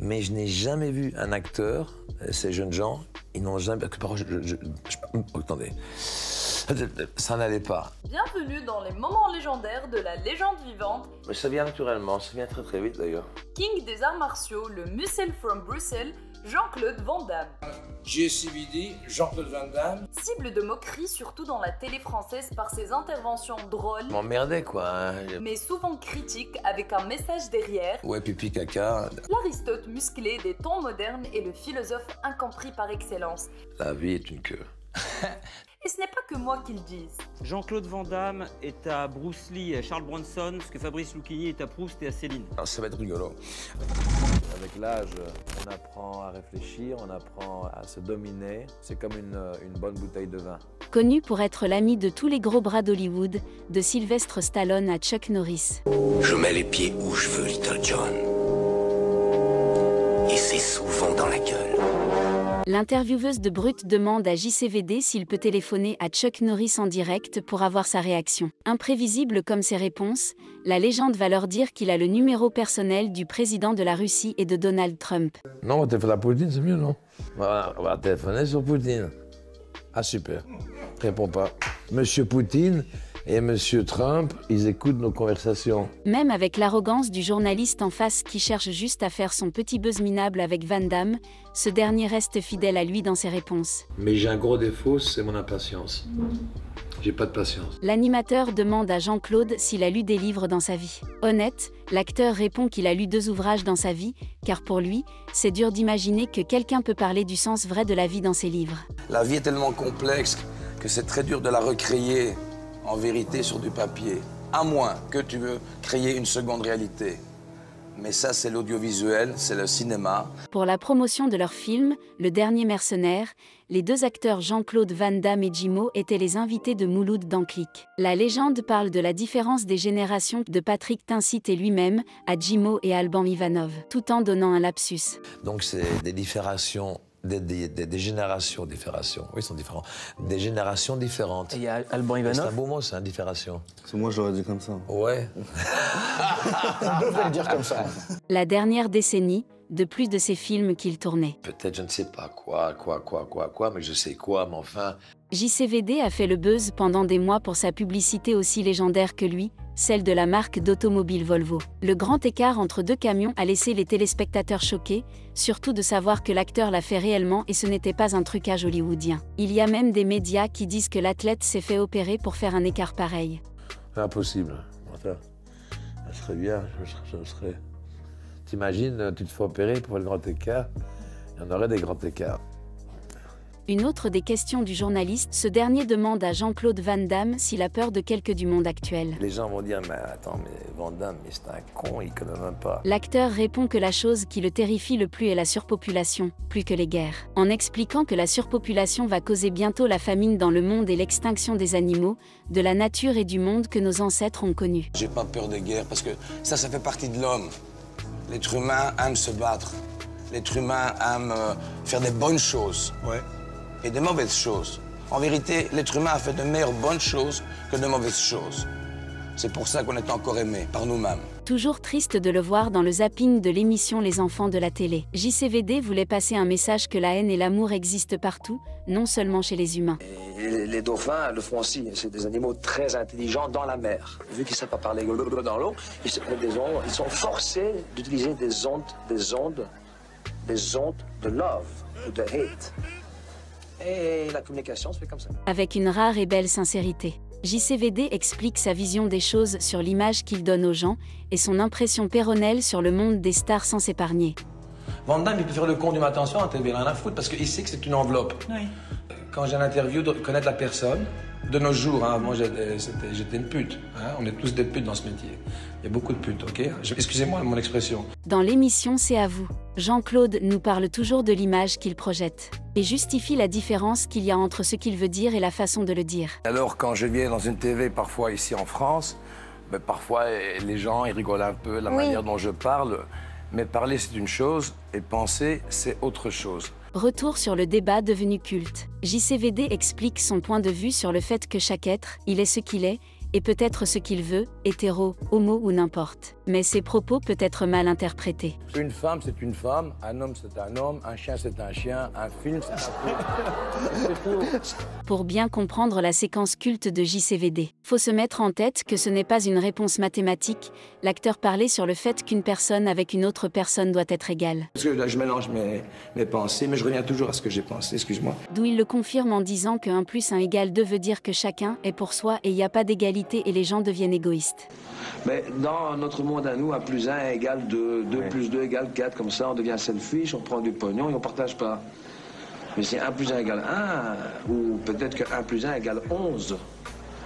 Mais je n'ai jamais vu un acteur, ces jeunes gens, ils n'ont jamais... Attendez, ça n'allait pas. Bienvenue dans les moments légendaires de la légende vivante. Mais ça vient naturellement, ça vient très très vite d'ailleurs. King des arts martiaux, le Muscle from Brussels, Jean-Claude Van Damme. JCVD, Jean-Claude Van Damme. Cible de moquerie surtout dans la télé française par ses interventions drôles, M'emmerdait quoi. Hein. mais souvent critiques avec un message derrière. Ouais, pipi, caca. L'Aristote musclé des temps modernes et le philosophe incompris par excellence. La vie est une queue. Et ce n'est pas que moi qui le dise. Jean-Claude Van Damme est à Bruce Lee et Charles Bronson, ce que Fabrice Lucchini est à Proust et à Céline. Alors, ça va être rigolo. Avec l'âge, on apprend à réfléchir, on apprend à se dominer. C'est comme une bonne bouteille de vin. Connu pour être l'ami de tous les gros bras d'Hollywood, de Sylvester Stallone à Chuck Norris. Je mets les pieds où je veux, Little John. Et c'est souvent dans la gueule. L'intervieweuse de Brut demande à JCVD s'il peut téléphoner à Chuck Norris en direct pour avoir sa réaction. Imprévisible comme ses réponses, la légende va leur dire qu'il a le numéro personnel du président de la Russie et de Donald Trump. Non, on va téléphoner à Poutine, c'est mieux, non? Voilà, on va téléphoner sur Poutine. Ah, super. Réponds pas. Monsieur Poutine et Monsieur Trump, ils écoutent nos conversations. Même avec l'arrogance du journaliste en face qui cherche juste à faire son petit buzz minable avec Van Damme, ce dernier reste fidèle à lui dans ses réponses. Mais j'ai un gros défaut, c'est mon impatience. J'ai pas de patience. L'animateur demande à Jean-Claude s'il a lu des livres dans sa vie. Honnête, l'acteur répond qu'il a lu 2 ouvrages dans sa vie, car pour lui, c'est dur d'imaginer que quelqu'un peut parler du sens vrai de la vie dans ses livres. La vie est tellement complexe que c'est très dur de la recréer en vérité sur du papier, à moins que tu veux créer une seconde réalité. Mais ça, c'est l'audiovisuel, c'est le cinéma. Pour la promotion de leur film, Le Dernier Mercenaire, les 2 acteurs Jean-Claude Van Damme et Jimo étaient les invités de Mouloud dans Click. La légende parle de la différence des générations de Patrick Timsit et lui-même, à Jimo et Alban Ivanov, tout en donnant un lapsus. Donc c'est des différations, des générations, différations. Oui, ils sont différents. Des générations différentes. Et il y a Alban Ivanov. C'est un beau mot, c'est une différation. Moi, j'aurais dit comme ça. Ouais. On devrait le dire comme ça. La dernière décennie, de plus de ces films qu'il tournait. Peut-être, je ne sais pas quoi, mais je sais quoi, mais enfin... JCVD a fait le buzz pendant des mois pour sa publicité aussi légendaire que lui, celle de la marque d'automobile Volvo. Le grand écart entre 2 camions a laissé les téléspectateurs choqués, surtout de savoir que l'acteur l'a fait réellement et ce n'était pas un trucage hollywoodien. Il y a même des médias qui disent que l'athlète s'est fait opérer pour faire un écart pareil. Impossible. Enfin, ça serait bien, je serais... T'imagines, tu te fais opérer pour faire le grand écart, il y en aurait des grands écarts. Une autre des questions du journaliste, ce dernier demande à Jean-Claude Van Damme s'il a peur de quelques du monde actuel. Les gens vont dire, mais attends, mais Van Damme, mais c'est un con, il connaît même pas. L'acteur répond que la chose qui le terrifie le plus est la surpopulation, plus que les guerres. En expliquant que la surpopulation va causer bientôt la famine dans le monde et l'extinction des animaux, de la nature et du monde que nos ancêtres ont connu. J'ai pas peur des guerres parce que ça fait partie de l'homme. L'être humain aime se battre. L'être humain aime faire des bonnes choses. Ouais. Et des mauvaises choses. En vérité, l'être humain a fait de meilleures bonnes choses que de mauvaises choses. C'est pour ça qu'on est encore aimé, par nous-mêmes. Toujours triste de le voir dans le zapping de l'émission Les Enfants de la télé. JCVD voulait passer un message que la haine et l'amour existent partout, non seulement chez les humains. Et les dauphins le font aussi. C'est des animaux très intelligents dans la mer. Vu qu'ils ne savent pas parler dans l'eau, ils sont forcés d'utiliser des ondes de love ou de hate. Et la communication se fait comme ça. Avec une rare et belle sincérité. JCVD explique sa vision des choses sur l'image qu'il donne aux gens et son impression péronnelle sur le monde des stars sans s'épargner. Van Damme, il peut faire le con du attention à TV, rien à foutre, parce qu'il sait que c'est une enveloppe. Oui. Quand j'ai l'interview de connaître la personne, de nos jours, hein, moi j'étais une pute. Hein, on est tous des putes dans ce métier. Il y a beaucoup de putes, ok? Excusez-moi mon expression. Dans l'émission C'est à vous, Jean-Claude nous parle toujours de l'image qu'il projette et justifie la différence qu'il y a entre ce qu'il veut dire et la façon de le dire. Alors quand je viens dans une TV, parfois ici en France, parfois les gens ils rigolent un peu la manière dont je parle. Mais parler, c'est une chose, et penser, c'est autre chose. Retour sur le débat devenu culte. JCVD explique son point de vue sur le fait que chaque être, il est ce qu'il est, et peut être ce qu'il veut, hétéro, homo ou n'importe. Mais ses propos peuvent être mal interprétés. Une femme, c'est une femme, un homme, c'est un homme, un chien, c'est un chien, un film, c'est un film. Pour bien comprendre la séquence culte de JCVD, faut se mettre en tête que ce n'est pas une réponse mathématique. L'acteur parlait sur le fait qu'une personne avec une autre personne doit être égale. Parce que là, je mélange mes pensées, mais je reviens toujours à ce que j'ai pensé, excuse-moi. D'où il le confirme en disant que 1 + 1 = 2 veut dire que chacun est pour soi et il n'y a pas d'égalité et les gens deviennent égoïstes. Mais dans notre monde à nous, 1 + 1 égale 2, 2 + 2 égale 4, comme ça on devient selfish, on prend du pognon et on partage pas. Mais si 1 + 1 égale 1, ou peut-être que 1 + 1 égale 11,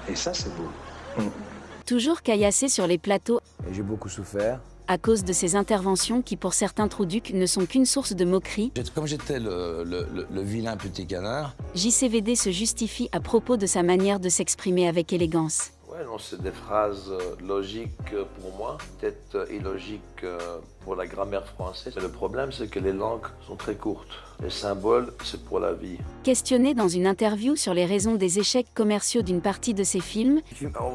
et ça c'est beau. Toujours caillassé sur les plateaux Et j'ai beaucoup souffert. à cause de ses interventions qui pour certains trouducs ne sont qu'une source de moquerie, Comme j'étais le vilain petit canard. JCVD se justifie à propos de sa manière de s'exprimer avec élégance. Ouais, non, c'est des phrases logiques pour moi, peut-être illogiques pour la grammaire française. Mais le problème, c'est que les langues sont très courtes. Les symboles, c'est pour la vie. Questionné dans une interview sur les raisons des échecs commerciaux d'une partie de ses films,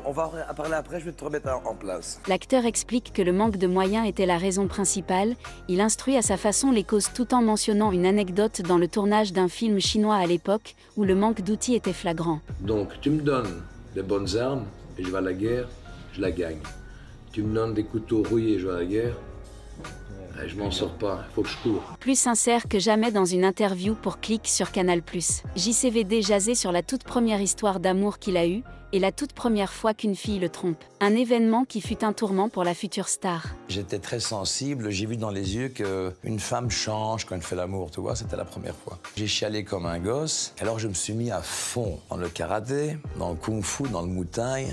On va en parler après, je vais te remettre en place. l'acteur explique que le manque de moyens était la raison principale. Il instruit à sa façon les causes tout en mentionnant une anecdote dans le tournage d'un film chinois à l'époque où le manque d'outils était flagrant. Donc, tu me donnes des bonnes armes et je vais à la guerre, je la gagne. Tu me donnes des couteaux rouillés et je vais à la guerre, je m'en sors pas, il faut que je cours. Plus sincère que jamais dans une interview pour Click sur Canal+. JCVD jasait sur la toute première histoire d'amour qu'il a eue et la toute première fois qu'une fille le trompe. Un événement qui fut un tourment pour la future star. J'étais très sensible, j'ai vu dans les yeux qu'une femme change quand elle fait l'amour, tu vois, c'était la première fois. J'ai chialé comme un gosse, alors je me suis mis à fond dans le karaté, dans le kung-fu, dans le muay thai.